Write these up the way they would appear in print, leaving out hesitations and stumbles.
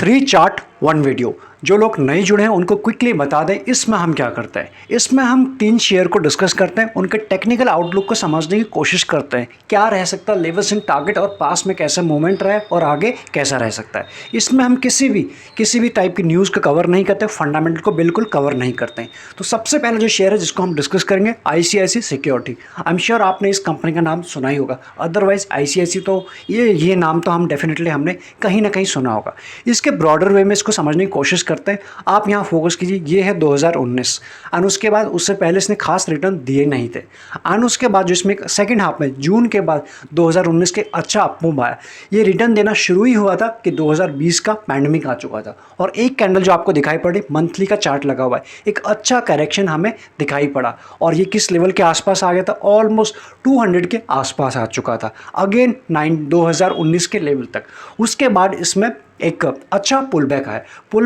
Three chart one video. जो लोग नए जुड़े हैं उनको क्विकली बता दें इसमें हम क्या करते हैं। इसमें हम 3 शेयर को डिस्कस करते हैं, उनके टेक्निकल आउटलुक को समझने की कोशिश करते हैं, क्या रह सकता है लेवल्स एंड टारगेट और पास में कैसा मूवमेंट रहा है और आगे कैसा रह सकता है। इसमें हम किसी भी टाइप की न्यूज़ को कवर नहीं करते, फंडामेंटल को बिल्कुल कवर नहीं करते हैं। तो सबसे पहले जो शेयर है जिसको हम डिस्कस करेंगे, ICICI security. I am sure आपने इस कंपनी का नाम सुना ही होगा, अदरवाइज ICICI तो ये नाम तो हम डेफिनेटली हमने कहीं ना कहीं सुना होगा। इसके ब्रॉडर वे में इसको समझने की कोशिश करते हैं। आप यहाँ फोकस कीजिए, ये है 2019 और उसके बाद उससे पहले इसने खास रिटर्न दिए नहीं थे। और उसके बाद जो इसमें सेकंड हाफ में जून के बाद 2019 के अच्छा अपमूव आया, ये रिटर्न देना शुरू ही हुआ था कि 2020 का पैंडमिक आ चुका था। और एक कैंडल जो आपको दिखाई पड़ी, मंथली का चार्ट लगा हुआ है, एक अच्छा करेक्शन हमें दिखाई पड़ा और ये किस लेवल के आसपास आ गया था, ऑलमोस्ट 200 के आसपास आ चुका था, अगेन 2019 के लेवल तक। उसके बाद इसमें एक अच्छा पुल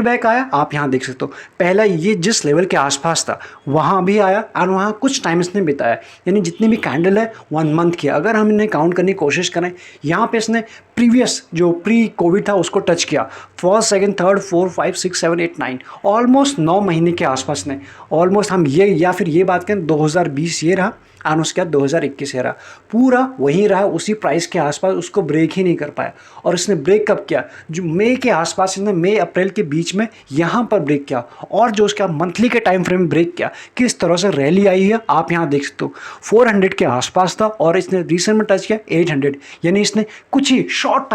बैक आया। आप यहाँ देख सकते हो, पहला ये जिस लेवल के आसपास था वहाँ भी आया और वहाँ कुछ टाइम इसने बिताया, यानी जितनी भी कैंडल है 1 मंथ की अगर हम इन्हें काउंट करने की कोशिश करें, यहाँ पे इसने प्रीवियस जो प्री कोविड था उसको टच किया। फर्स्ट, सेकंड, थर्ड, 4, 5, 6, 7, 8, 9, ऑलमोस्ट 9 महीने के आसपास ने ऑलमोस्ट हम ये या फिर ये बात करें 2020 ये रहा और उसके बाद 2021 रहा, पूरा वहीं रहा, उसी प्राइस के आसपास, उसको ब्रेक ही नहीं कर पाया। और इसने ब्रेक कब किया, जो मई के आसपास, इसने मई अप्रैल के बीच में यहाँ पर ब्रेक किया और जो उसका मंथली के टाइम फ्रेम में ब्रेक किया, किस तरह से रैली आई है आप यहाँ देख सकते हो। 400 के आसपास था और इसने रिसेंट में टच किया 800, यानी इसने कुछ ही शॉर्ट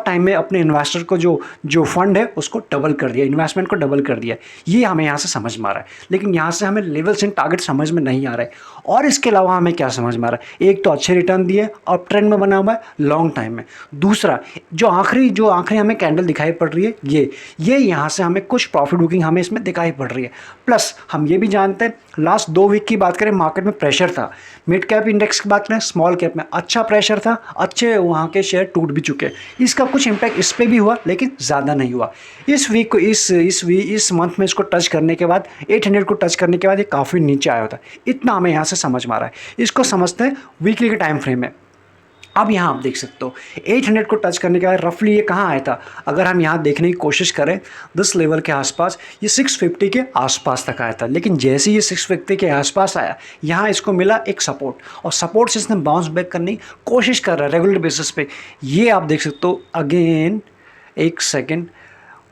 टाइम में अपने इन्वेस्टर को जो फंड है उसको डबल कर दिया, इन्वेस्टमेंट को डबल कर दिया। ये हमें यहाँ से समझ में आ रहा है, लेकिन यहाँ से हमें लेवल्स एंड टारगेट समझ में नहीं आ रहा है। और इसके अलावा हमें क्या समझ में आ रहा है, एक तो अच्छे रिटर्न दिए, अप ट्रेंड में बना हुआ है लॉन्ग टाइम में। दूसरा जो आखिरी हमें कैंडल दिखाई पड़ रही है, ये यहाँ से हमें कुछ प्रॉफिट बुकिंग हमें इसमें दिखाई पड़ रही है। प्लस हम ये भी जानते हैं, लास्ट 2 वीक की बात करें मार्केट में प्रेशर था, मिड कैप इंडेक्स की बात करें, स्मॉल कैप में अच्छा प्रेशर था, अच्छे वहाँ के शेयर टूट भी चुके। इसका कुछ इंपैक्ट इस पर भी हुआ लेकिन ज़्यादा नहीं हुआ। इस वीक को इस मंथ में इसको टच करने के बाद, 800 को टच करने के बाद ये काफ़ी नीचे आया होता है। इतना हमें यहाँ से समझ में आ रहा है। इसको समझते हैं वीकली के टाइम फ्रेम में। अब यहाँ आप देख सकते हो 800 को टच करने के बाद रफली ये कहाँ आया था, अगर हम यहाँ देखने की कोशिश करें 10 लेवल के आसपास, ये 650 के आसपास तक आया था। लेकिन जैसे ये 650 के आसपास आया, यहाँ इसको मिला एक सपोर्ट और सपोर्ट से इसने बाउंस बैक करने की कोशिश कर रहा है रेगुलर बेसिस पे। ये आप देख सकते हो, अगेन एक सेकेंड,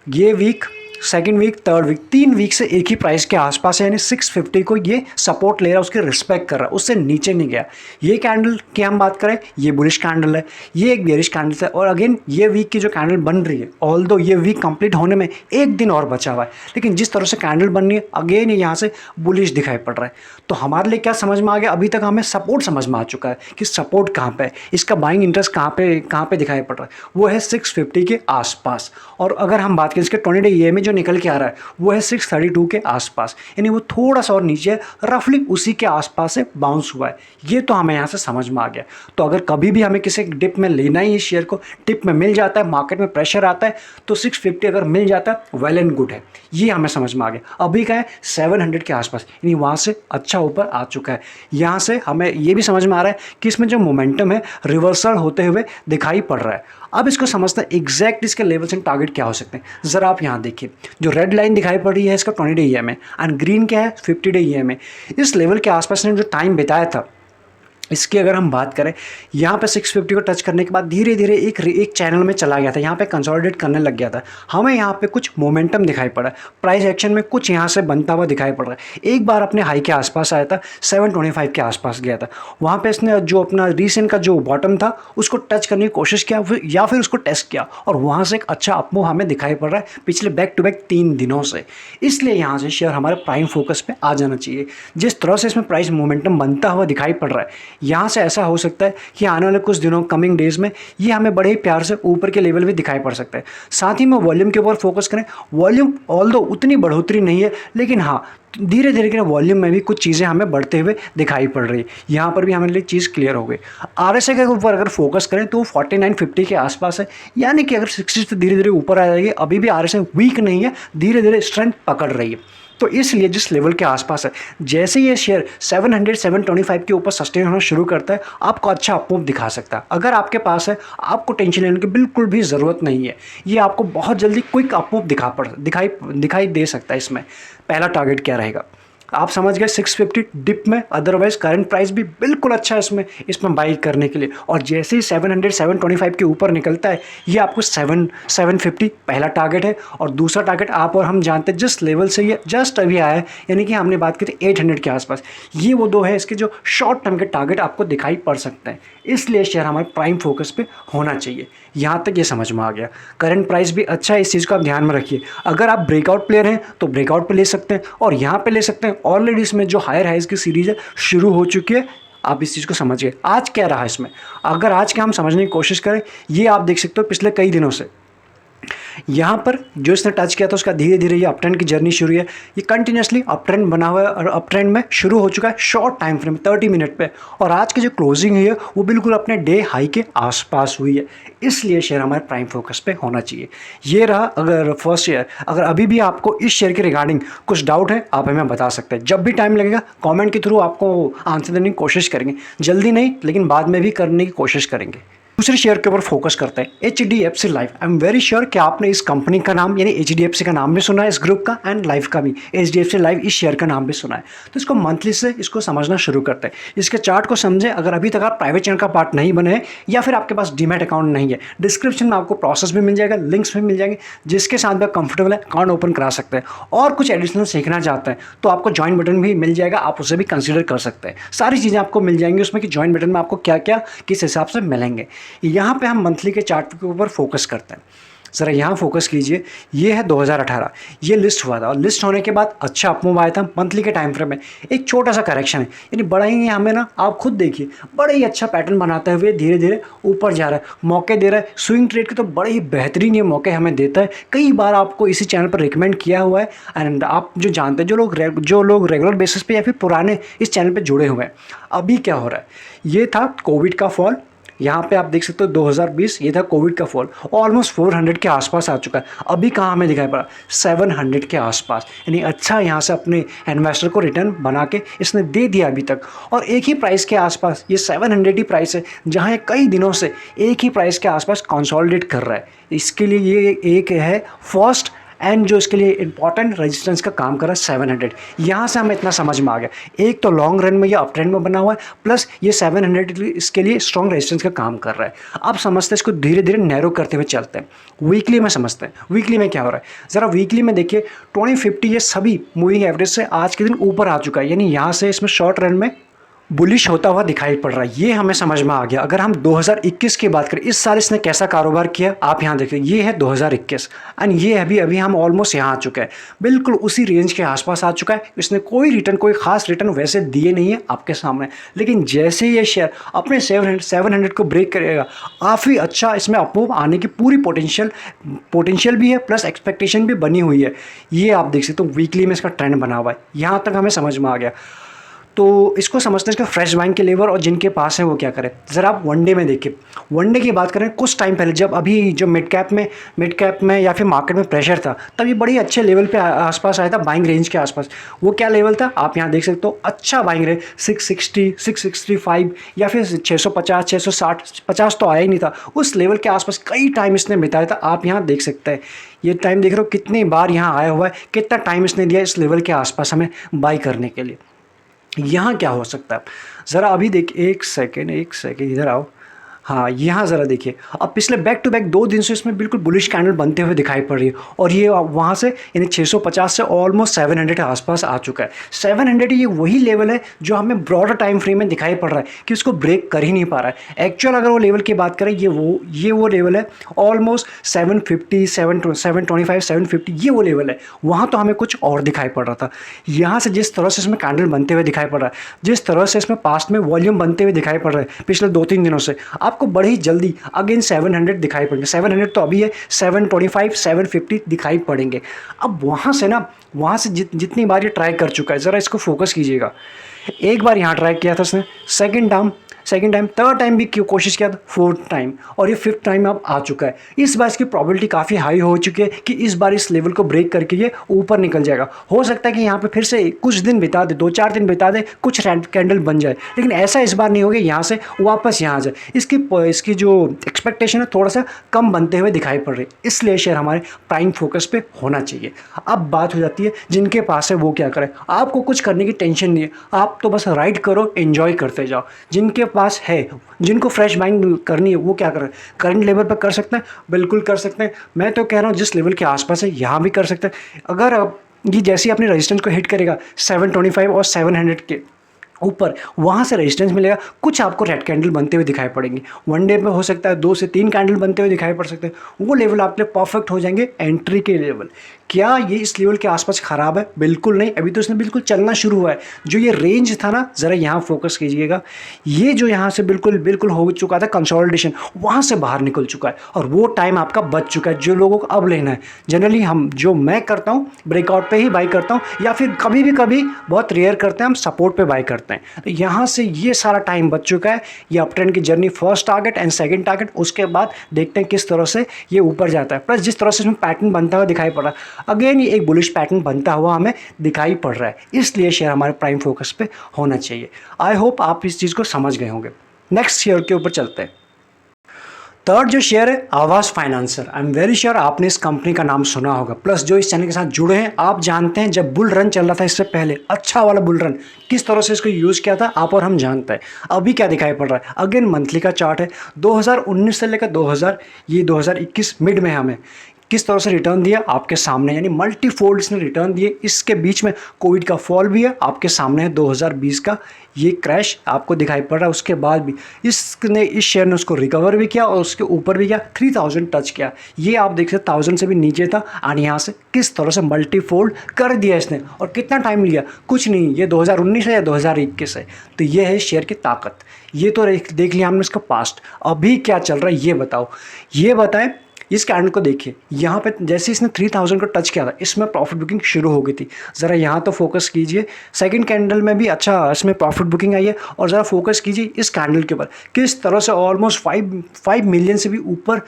ये week, second week, third week, 3 week से एक ही प्राइस के आसपास है, यानी 650 को ये सपोर्ट ले रहा है, उसके रिस्पेक्ट कर रहा है, उससे नीचे नहीं गया। ये कैंडल की हम बात करें, ये बुलिश कैंडल है, ये एक बेरिश कैंडल है। और अगेन ये वीक की जो कैंडल बन रही है, ऑल्दो ये वीक कंप्लीट होने में एक दिन और बचा हुआ है, लेकिन जिस तरह से कैंडल बन रही है अगेन ये यहाँ से बुलिश दिखाई पड़ रहा है। तो हमारे लिए क्या समझ में आ गया, अभी तक हमें सपोर्ट समझ में आ चुका है कि सपोर्ट कहाँ पे है, इसका बाइंग इंटरेस्ट कहाँ पे दिखाई पड़ रहा है, वो है 650 के आसपास। और अगर हम बात करें इसके 20 डे EMA जो निकल के आ रहा है वो है 632 के आसपास, यानी वो थोड़ा सा और नीचे, रफली उसी के आसपास से बाउंस हुआ है। ये तो हमें यहाँ से समझ में आ गया। तो अगर कभी भी हमें किसी डिप में लेना ही, इस शेयर को डिप में मिल जाता है, मार्केट में प्रेशर आता है, तो 650 अगर मिल जाता है वेल एंड गुड है। ये हमें समझ में आ गया। अभी का है 700 के आसपास, यानी वहाँ से अच्छा ऊपर आ चुका है। यहाँ से हमें ये भी समझ में आ रहा है कि इसमें जो मोमेंटम है रिवर्सल होते हुए दिखाई पड़ रहा है। अब इसको समझते हैं एग्जैक्ट इसके लेवल्स एंड टारगेट क्या हो सकते हैं। ज़रा आप यहाँ देखिए, जो रेड लाइन दिखाई पड़ रही है इसका 20 डे EMA एंड ग्रीन क्या है 50 डे EMA। इस लेवल के आसपास ने जो टाइम बिताया था, इसकी अगर हम बात करें, यहाँ पे 650 को टच करने के बाद धीरे धीरे एक चैनल में चला गया था, यहाँ पे कंसोलिडेट करने लग गया था। हमें यहाँ पे कुछ मोमेंटम दिखाई पड़ा, प्राइस एक्शन में कुछ यहाँ से बनता हुआ दिखाई पड़ रहा है। एक बार अपने हाई के आसपास आया था, 725 के आसपास गया था, वहाँ पे इसने जो अपना रिसेंट का जो बॉटम था उसको टच करने की कोशिश किया या फिर उसको टेस्ट किया और वहाँ से एक अच्छा अपमूव हमें दिखाई पड़ रहा है पिछले बैक टू बैक 3 दिनों से। इसलिए यहाँ से शेयर हमारे प्राइम फोकस पे आ जाना चाहिए। जिस तरह से इसमें प्राइस मोमेंटम बनता हुआ दिखाई पड़ रहा है, यहाँ से ऐसा हो सकता है कि आने वाले कुछ दिनों, कमिंग डेज में, ये हमें बड़े ही प्यार से ऊपर के लेवल भी दिखाई पड़ सकता है। साथ ही में वॉल्यूम के ऊपर फोकस करें। वॉल्यूम ऑल्दो उतनी बढ़ोतरी नहीं है, लेकिन हाँ धीरे धीरे के वॉल्यूम में भी कुछ चीज़ें हमें बढ़ते हुए दिखाई पड़ रही है। यहाँ पर भी हमारे लिए चीज़ क्लियर हो गई। RSI के ऊपर अगर फोकस करें तो 4950 के आसपास है, यानी कि अगर 60 से धीरे धीरे ऊपर आ जाएगी। अभी भी RSI वीक नहीं है, धीरे धीरे स्ट्रेंथ पकड़ रही है। तो इसलिए जिस लेवल के आसपास है, जैसे ये शेयर 700 725 के ऊपर सस्टेन होना शुरू करता है, आपको अच्छा अपमूव दिखा सकता है। अगर आपके पास है, आपको टेंशन लेने की बिल्कुल भी ज़रूरत नहीं है। ये आपको बहुत जल्दी क्विक अपमूव दिखाई दे सकता है। इसमें पहला टारगेट क्या रहेगा, आप समझ गए, 650 डिप में। अदरवाइज करंट प्राइस भी बिल्कुल अच्छा है इसमें बाई करने के लिए। और जैसे ही 700 725 के ऊपर निकलता है, ये आपको 750 पहला टारगेट है। और दूसरा टारगेट आप और हम जानते हैं जिस लेवल से ये जस्ट अभी आया है, यानी कि हमने बात की थी 800 के आसपास, ये वो दो है इसके जो शॉर्ट टर्म के टारगेट आपको दिखाई पड़ सकते हैं। इसलिए शेयर हमारे प्राइम फोकस पे होना चाहिए। यहाँ तक ये समझ में आ गया। करंट प्राइस भी अच्छा है, इस चीज़ को आप ध्यान में रखिए। अगर आप ब्रेकआउट प्लेयर हैं तो ब्रेकआउट पे ले सकते हैं और यहाँ पे ले सकते हैं। ऑलरेडी इसमें जो हायर हाइज की सीरीज है शुरू हो चुकी है, आप इस चीज़ को समझिए। आज क्या रहा इसमें, अगर आज के हम समझने की कोशिश करें, ये आप देख सकते हो पिछले कई दिनों से यहाँ पर जो इसने टच किया था उसका धीरे धीरे ये अप ट्रेंड की जर्नी शुरू है। ये कंटिन्यूसली अप ट्रेंड बना हुआ है और अप ट्रेंड में शुरू हो चुका है शॉर्ट टाइम फ्रेम 30 मिनट पे। और आज की जो क्लोजिंग हुई है वो बिल्कुल अपने डे हाई के आसपास हुई है। इसलिए शेयर हमारे प्राइम फोकस पे होना चाहिए। ये रहा अगर फर्स्ट शेयर। अगर अभी भी आपको इस शेयर के रिगार्डिंग कुछ डाउट है, आप हमें बता सकते हैं। जब भी टाइम लगेगा कॉमेंट के थ्रू आपको आंसर देने की कोशिश करेंगे। जल्दी नहीं, लेकिन बाद में भी करने की कोशिश करेंगे। दूसरे शेयर के ऊपर फोकस करते हैं, HDFC life. I am very sure कि आपने इस कंपनी का नाम यानी HDFC का नाम भी सुना है, इस ग्रुप का, एंड लाइफ का भी। HDFC लाइफ इस शेयर का नाम भी सुना है। तो इसको मंथली से इसको समझना शुरू करते हैं। इसके चार्ट को समझें। अगर अभी तक आप प्राइवेट चैनल का पार्ट नहीं बने हैं या फिर आपके पास डीमैट अकाउंट नहीं है, डिस्क्रिप्शन में आपको प्रोसेस भी मिल जाएगा, लिंक्स भी मिल जाएंगे, जिसके साथ भी आप कंफर्टेबल है अकाउंट ओपन करा सकते हैं। और कुछ एडिशनल सीखना चाहते हैं तो आपको ज्वाइन बटन भी मिल जाएगा, आप उसे भी कंसिडर कर सकते हैं। सारी चीज़ें आपको मिल जाएंगी उसमें कि ज्वाइन बटन में आपको क्या क्या किस हिसाब से मिलेंगे। यहाँ पे हम मंथली के चार्ट के ऊपर फोकस करते हैं। ज़रा यहाँ फोकस कीजिए। ये है 2018, ये लिस्ट हुआ था और लिस्ट होने के बाद अच्छा अपमूव आया था। मंथली के टाइम फ्रेम में एक छोटा सा करेक्शन है, यानी बड़ा ही हमें ना, आप खुद देखिए, बड़ा ही अच्छा पैटर्न बनाते हुए धीरे धीरे ऊपर जा रहा है, मौके दे रहा है। स्विंग ट्रेड के तो बड़े ही बेहतरीन ये मौके हमें देता है। कई बार आपको इसी चैनल पर रिकमेंड किया हुआ है। एंड आप जो जानते हैं, जो लोग रेगुलर बेसिस पे या फिर पुराने इस चैनल पर जुड़े हुए हैं, अभी क्या हो रहा है, ये था कोविड का फॉल। यहाँ पे आप देख सकते हो 2020, ये था कोविड का फॉल, ऑलमोस्ट 400 के आसपास आ चुका है। अभी कहाँ हमें दिखाई पड़ा, 700 के आसपास। यानी अच्छा यहाँ से अपने इन्वेस्टर को रिटर्न बना के इसने दे दिया अभी तक। और एक ही प्राइस के आसपास, ये 700 ही प्राइस है जहाँ ये कई दिनों से एक ही प्राइस के आसपास कंसोलिडेट कर रहा है। इसके लिए ये एक है फर्स्ट एंड जो इसके लिए इंपॉर्टेंट रेजिस्टेंस का काम कर रहा है 700। यहाँ से हमें इतना समझ में आ गया, एक तो लॉन्ग रन में ये अप ट्रेंड में बना हुआ है, प्लस ये 700 इसके लिए स्ट्रॉन्ग रेजिस्टेंस का काम कर रहा है। अब समझते हैं, इसको धीरे धीरे नैरो करते हुए चलते हैं। वीकली में समझते हैं, वीकली में क्या हो रहा है। ज़रा वीकली में देखिए, 2050 ये सभी मूविंग एवरेज से आज के दिन ऊपर आ चुका है। यानी यहाँ से इसमें शॉर्ट रन में बुलिश होता हुआ दिखाई पड़ रहा है। ये हमें समझ में आ गया। अगर हम 2021 की बात करें, इस साल इसने कैसा कारोबार किया, आप यहाँ देखिए, ये है 2021 एंड ये अभी हम ऑलमोस्ट यहाँ आ चुके हैं, बिल्कुल उसी रेंज के आसपास आ चुका है। इसने कोई खास रिटर्न वैसे दिए नहीं है आपके सामने, लेकिन जैसे ये शेयर अपने 700 को ब्रेक करेगा, काफ़ी अच्छा इसमें अपमूव आने की पूरी पोटेंशियल भी है, प्लस एक्सपेक्टेशन भी बनी हुई है। ये आप देख सकते हो वीकली में इसका ट्रेंड बना हुआ है। यहाँ तक हमें समझ में आ गया। तो इसको समझते हैं, इसका फ्रेश बाइंग के लेवर और जिनके पास है वो क्या करें। ज़रा आप वनडे में देखिए, वनडे की बात करें, कुछ टाइम पहले जब अभी जो मिड कैप में या फिर मार्केट में प्रेशर था, तब ये बड़ी अच्छे लेवल पे आसपास आया था, बाइंग रेंज के आसपास। वो क्या लेवल था, आप यहाँ देख सकते हो, अच्छा बाइंग रेंज 660 665 या फिर 650 660 50 तो आया ही नहीं था, उस लेवल के आसपास कई टाइम इसने बिताया था। आप यहाँ देख सकते हैं, ये टाइम देख रहे हो कितनी बार यहाँ आया हुआ है, कितना टाइम इसने दिया इस लेवल के आसपास हमें बाई करने के लिए। यहाँ क्या हो सकता है, ज़रा अभी देखिए, एक सेकेंड इधर आओ। हाँ, यहाँ ज़रा देखिए, अब पिछले बैक टू बैक 2 दिन से इसमें बिल्कुल बुलिश कैंडल बनते हुए दिखाई पड़ रही है। और ये वहाँ से यानी 650 से ऑलमोस्ट 700 के आसपास आ चुका है। 700 ये वही लेवल है जो हमें ब्रॉडर टाइम फ्रेम में दिखाई पड़ रहा है कि उसको ब्रेक कर ही नहीं पा रहा है। एक्चुअल अगर वो लेवल की बात करें, ये वो लेवल है ऑलमोस्ट 750 725 750, ये वो लेवल है। वहाँ तो हमें कुछ और दिखाई पड़ रहा था। यहाँ से जिस तरह से इसमें कैंडल बनते हुए दिखाई पड़ रहा है, जिस तरह से इसमें पास्ट में वॉल्यूम बनते हुए दिखाई पड़ रहा है पिछले 2-3 दिनों से, आपको बड़े ही जल्दी अगेन 700 दिखाई पड़ेंगे। 700 तो अभी है, 725 750 दिखाई पड़ेंगे। अब वहाँ से जितनी बार ये ट्राई कर चुका है, ज़रा इसको फोकस कीजिएगा। एक बार यहाँ ट्राई किया था उसने, second time second time, third time भी क्यों कोशिश किया था, फोर्थ टाइम, और ये फिफ्थ टाइम अब आ चुका है। इस बार इसकी प्रोबेबिलिटी काफ़ी हाई हो चुकी है कि इस बार इस लेवल को ब्रेक करके ये ऊपर निकल जाएगा। हो सकता है कि यहाँ पे फिर से कुछ दिन बिता दे, 2-4 दिन बिता दे, कुछ रेड कैंडल बन जाए, लेकिन ऐसा इस बार नहीं होगा यहाँ से वापस यहाँ आ जाए। इसकी जो एक्सपेक्टेशन है थोड़ा सा कम बनते हुए दिखाई पड़ रही है, इसलिए शेयर हमारे प्राइम फोकस पे होना चाहिए। अब बात हो जाती है जिनके पास है वो क्या करें। आपको कुछ करने की टेंशन नहीं है, आप तो बस राइड करो, एंजॉय करते जाओ। जिनके पास है, जिनको फ्रेश बाइंग करनी है, वो क्या करें, करंट लेवल पर कर सकते हैं, बिल्कुल कर सकते हैं। मैं तो कह रहा हूँ जिस लेवल के आसपास है यहाँ भी कर सकते हैं। अगर ये जैसे ही अपने रेजिस्टेंस को हिट करेगा 725 और 700 के ऊपर, वहाँ से रेजिस्टेंस मिलेगा, कुछ आपको रेड कैंडल बनते हुए दिखाई पड़ेंगे। वन डे में हो सकता है 2 से 3 कैंडल बनते हुए दिखाई पड़ सकते हैं। वो लेवल आपके लिए परफेक्ट हो जाएंगे एंट्री के लेवल। क्या ये इस लेवल के आसपास ख़राब है? बिल्कुल नहीं, अभी तो इसने बिल्कुल चलना शुरू हुआ है। जो ये रेंज था ना, ज़रा यहाँ फोकस कीजिएगा, ये जो यहाँ से बिल्कुल बिल्कुल हो चुका था कंसोलिडेशन, वहाँ से बाहर निकल चुका है और वो टाइम आपका बच चुका है जो लोगों को अब लेना है। जनरली मैं करता हूँ ब्रेकआउट पे ही बाई करता हूँ, या फिर कभी भी कभी बहुत रेयर करते हैं हम सपोर्ट पे बाई करते हैं। तो यहाँ से ये सारा टाइम बच चुका है। ये अप ट्रेंड की journey, first target and second target, उसके बाद देखते हैं किस तरह से ये ऊपर जाता है। प्लस जिस तरह से इसमें पैटर्न बनता हुआ दिखाई पड़ रहा है, अगेन ये एक बुलिश पैटर्न बनता हुआ हमें दिखाई पड़ रहा है, इसलिए शेयर हमारे प्राइम फोकस पे होना चाहिए। आई होप आप इस चीज़ को समझ गए होंगे। नेक्स्ट शेयर के ऊपर चलते हैं। थर्ड जो शेयर है Aavas financier. I am very sure आपने इस कंपनी का नाम सुना होगा, प्लस जो इस चैनल के साथ जुड़े हैं आप जानते हैं जब बुल रन चल रहा था इससे पहले, अच्छा वाला बुल रन, किस तरह से इसको यूज़ किया था आप और हम जानते हैं। अभी क्या दिखाई पड़ रहा है, अगेन मंथली का चार्ट है, 2019 से लेकर 2021 मिड में हमें किस तरह से रिटर्न दिया आपके सामने, यानी मल्टीफोल्ड इसने रिटर्न दिए। इसके बीच में कोविड का फॉल भी है आपके सामने है, 2020 का ये क्रैश आपको दिखाई पड़ रहा है। उसके बाद भी इस शेयर ने उसको रिकवर भी किया और उसके ऊपर भी किया, 3000 टच किया। ये आप देख सकते 1000 से भी नीचे था और यहाँ से किस तरह से मल्टीफोल्ड कर दिया इसने। और कितना टाइम लिया, कुछ नहीं, ये 2019 है या 2021 है। तो ये है शेयर की ताकत। ये तो देख लिया हमने इसका पास्ट, अभी क्या चल रहा है ये बताओ, ये बताएं। इस कैंडल को देखिए, यहाँ पे जैसे इसने 3000 को टच किया था, इसमें प्रॉफिट बुकिंग शुरू हो गई थी। ज़रा यहाँ तो फोकस कीजिए, सेकंड कैंडल में भी अच्छा इसमें प्रॉफिट बुकिंग आई है। और ज़रा फोकस कीजिए इस कैंडल के ऊपर, किस तरह से ऑलमोस्ट 5 मिलियन से भी ऊपर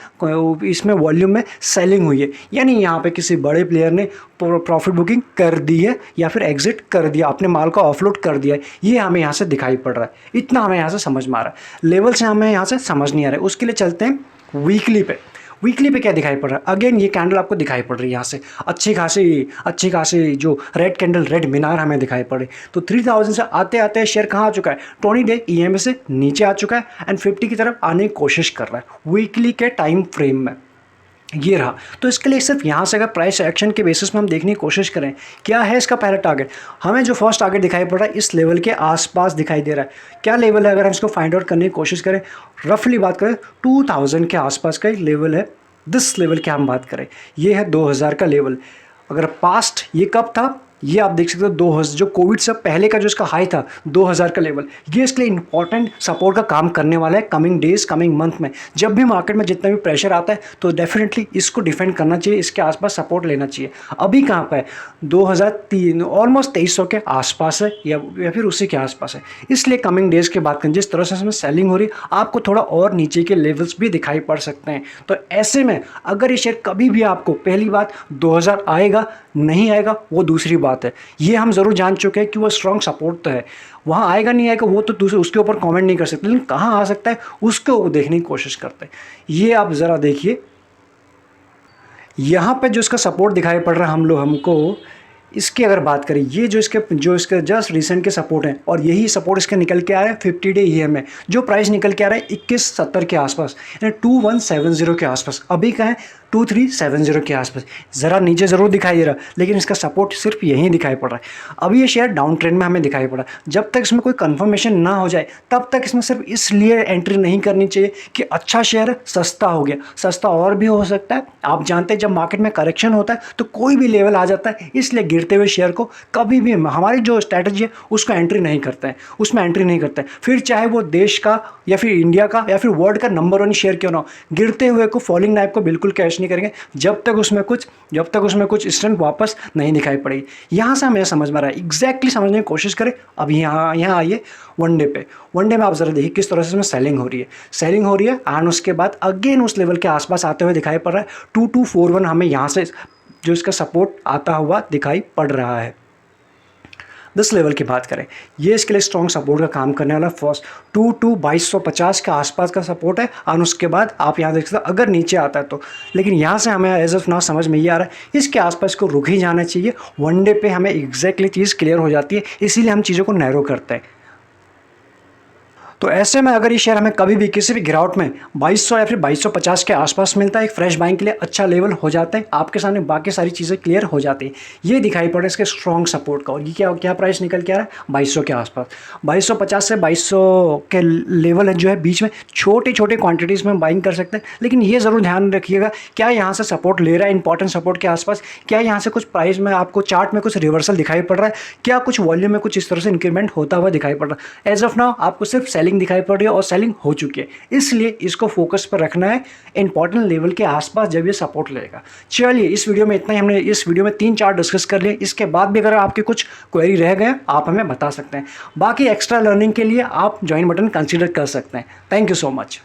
इसमें वॉल्यूम में सेलिंग हुई है। यानी यहाँ पे किसी बड़े प्लेयर ने प्रॉफिट बुकिंग कर दी है या फिर एग्जिट कर दिया, अपने माल को ऑफलोड कर दिया है। ये हमें यहाँ से दिखाई पड़ रहा है, इतना हमें यहाँ से समझ में आ रहा है। लेवल से हमें यहाँ से समझ नहीं आ रहा है, उसके लिए चलते हैं वीकली पे। वीकली पे क्या दिखाई पड़ रहा है, अगेन ये कैंडल आपको दिखाई पड़ रही है यहाँ से अच्छी खासी जो रेड कैंडल, रेड मीनार हमें दिखाई पड़े। तो 3000 से आते आते शेयर कहाँ आ चुका है, 20 डे EMA से नीचे आ चुका है एंड 50 की तरफ आने की कोशिश कर रहा है वीकली के टाइम फ्रेम में। ये रहा। तो इसके लिए सिर्फ यहाँ से अगर प्राइस एक्शन के बेसिस में हम देखने की कोशिश करें, क्या है इसका पहला टारगेट, हमें जो फर्स्ट टारगेट दिखाई पड़ रहा है इस लेवल के आसपास दिखाई दे रहा है। क्या लेवल है, अगर हम इसको फाइंड आउट करने की कोशिश करें, रफली बात करें 2000 के आसपास का लेवल है। दिस लेवल की हम बात करें, ये है 2000 का लेवल। अगर पास्ट ये कब था, ये आप देख सकते हो 2000, जो कोविड से पहले का जो इसका हाई था 2000 का लेवल, ये इसके लिए इंपॉर्टेंट सपोर्ट का काम करने वाला है कमिंग डेज, कमिंग मंथ में। जब भी मार्केट में जितना भी प्रेशर आता है तो डेफिनेटली इसको डिफेंड करना चाहिए, इसके आसपास सपोर्ट लेना चाहिए। अभी कहाँ पर है, 2003 ऑलमोस्ट 2300 के आसपास है या फिर उसी के आसपास है। इसलिए कमिंग डेज की बात करें, जिस तरह से इसमें सेलिंग हो रही है, आपको थोड़ा और नीचे के लेवल्स भी दिखाई पड़ सकते हैं। तो ऐसे में अगर ये शेयर कभी भी आपको, पहली बात 2000 आएगा नहीं आएगा वो दूसरी बात है, ये हम ज़रूर जान चुके हैं कि वो स्ट्रॉन्ग सपोर्ट तो है, वहाँ आएगा नहीं आएगा वो तो दूसरे उसके ऊपर कमेंट नहीं कर सकते, लेकिन कहाँ आ सकता है उसको देखने की कोशिश करते हैं। ये आप ज़रा देखिए, यहाँ पे जो इसका सपोर्ट दिखाई पड़ रहा है हमको इसकी अगर बात करें, ये जो इसके जस्ट रिसेंट के सपोर्ट हैं और यही सपोर्ट इसके निकल के आ रहा है 50 डे EMA, जो प्राइस निकल के आ रहा है 2170 के आसपास, यानी 2170 के आसपास। अभी का है 2370 के आसपास, ज़रा नीचे ज़रूर दिखाई दे रहा, लेकिन इसका सपोर्ट सिर्फ यहीं दिखाई पड़ रहा है। अभी ये शेयर डाउन ट्रेंड में हमें दिखाई पड़ा, जब तक इसमें कोई कंफर्मेशन ना हो जाए तब तक इसमें सिर्फ इसलिए एंट्री नहीं करनी चाहिए कि अच्छा शेयर है, सस्ता हो गया। सस्ता और भी हो सकता है, आप जानते हैं जब मार्केट में करेक्शन होता है तो कोई भी लेवल आ जाता है, इसलिए गिरते गिरते हुए शेयर को कभी भी हमारी जो स्ट्रैटेजी है उसको एंट्री नहीं करते हैं, उसमें एंट्री नहीं करते हैं। फिर चाहे वो देश का या फिर इंडिया का या फिर वर्ल्ड का नंबर 1 शेयर क्यों ना हो, गिरते हुए को फॉलिंग नाइफ को बिल्कुल कैश नहीं करेंगे जब तक उसमें कुछ स्ट्रेंथ वापस नहीं दिखाई पड़ेगी। यहाँ से हमें समझ में आ रहा है, एग्जैक्टली समझने की कोशिश करें। अब यहाँ आइए वनडे पे। वनडे में आप जरा देखिए किस तरह से इसमें सेलिंग हो रही है एंड उसके बाद अगेन उस लेवल के आसपास आते हुए दिखाई पड़ रहा है। 2241 हमें यहाँ से जो इसका सपोर्ट आता हुआ दिखाई पड़ रहा है। 10 लेवल की बात करें, ये इसके लिए स्ट्रॉन्ग सपोर्ट का काम करने वाला फर्स्ट 2250 के आसपास का सपोर्ट है और उसके बाद आप यहाँ देख सकते हो अगर नीचे आता है तो। लेकिन यहाँ से हमें एज ऑफ नाउ समझ में ये आ रहा है इसके आसपास को रुक ही जाना चाहिए। वनडे पे हमें एग्जैक्टली चीज़ क्लियर हो जाती है, इसीलिए हम चीज़ों को नैरो करते हैं। तो ऐसे में अगर ये शेयर हमें कभी भी किसी भी गिरावट में 2200 या फिर 2250 के आसपास मिलता है, एक फ्रेश बाइंग के लिए अच्छा लेवल हो जाता है। आपके सामने बाकी सारी चीज़ें क्लियर हो जाती है। ये दिखाई पड़ रहा है इसके स्ट्रॉन्ग सपोर्ट का। और ये क्या प्राइस निकल के आ रहा है 2200 के आसपास। 2250 से 2200 के लेवल है जो है बीच में छोटी छोटी क्वान्टिटीज़ में बाइंग कर सकते हैं। लेकिन ये ज़रूर ध्यान रखिएगा क्या यहाँ से सपोर्ट ले रहा है इंपॉर्टेंट सपोर्ट के आसपास, क्या यहाँ से कुछ प्राइस में आपको चार्ट में कुछ रिवर्सल दिखाई पड़ रहा है, क्या कुछ वॉल्यूम में कुछ इस तरह से इंक्रीमेंट होता हुआ दिखाई पड़ रहा है। एज ऑफ नाउ आपको सिर्फ सेलिंग दिखाई पड़ रही है और सेलिंग हो चुकी है, इसलिए इसको फोकस पर रखना है इंपॉर्टेंट लेवल के आसपास जब ये सपोर्ट लेगा। चलिए इस वीडियो में इतना ही। हमने इस वीडियो में 3 चार्ट डिस्कस कर लिए। इसके बाद भी अगर आपके कुछ क्वेरी रह गए आप हमें बता सकते हैं। बाकी एक्स्ट्रा लर्निंग के लिए आप ज्वाइन बटन कंसीडर कर सकते हैं। Thank you so much.